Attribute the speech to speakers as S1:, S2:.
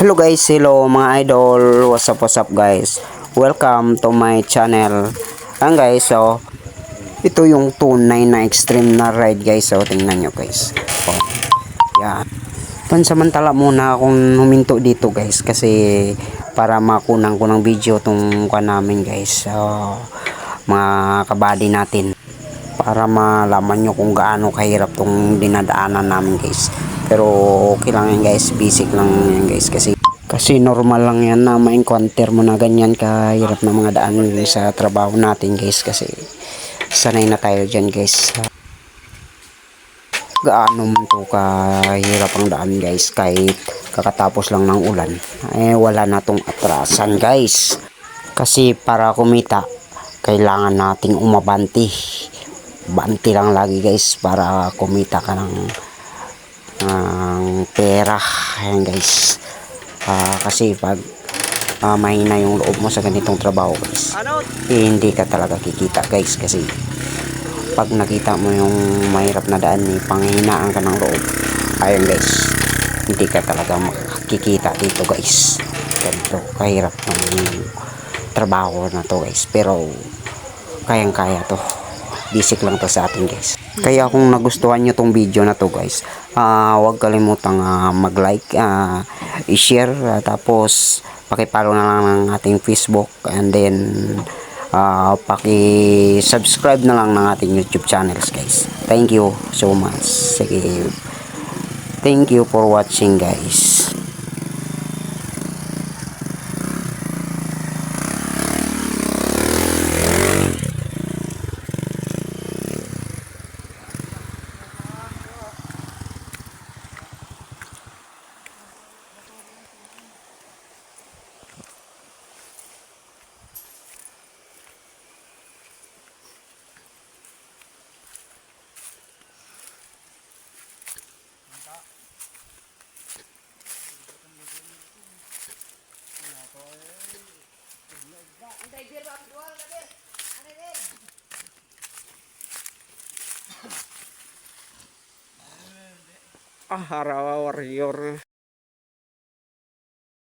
S1: Hello guys, hello mga idol. What's up guys? Welcome to my channel. Ayan guys, so ito yung tunay na extreme na ride guys. So tingnan nyo guys. So, yan. Pansamantala muna akong huminto dito guys kasi para makunan ko ng video tong namin guys. So, mga kabady natin para malaman nyo kung gaano kahirap tong dinadaanan namin guys. Pero okay lang yan guys, basic lang yan guys kasi normal lang yan na ma-encounter mo na ganyan kahirap na mga daan sa trabaho natin guys kasi sanay na tayo dyan guys. Gaano man to kahirap ang daan guys kahit kakatapos lang ng ulan wala na tong atrasan guys kasi para kumita kailangan nating umabanti lang lagi guys para kumita ka ng pera. Ayan guys, kasi pag mahina yung loob mo sa ganitong trabaho guys, hindi ka talaga kikita guys kasi pag nakita mo yung mahirap na daan panghihinaan ka ng loob, ayun guys, hindi ka talaga makikita dito guys. Ganito kahirap ng trabaho na to guys, pero kayang kaya to, basic lang to sa atin guys. Kaya kung nagustuhan nyo tong video na to guys, huwag kalimutang mag-like, i-share, tapos paki-follow na lang ng ating Facebook, and then paki-subscribe na lang ng ating YouTube channels guys. Thank you so much. Sige, thank you for watching guys. Harawa warrior.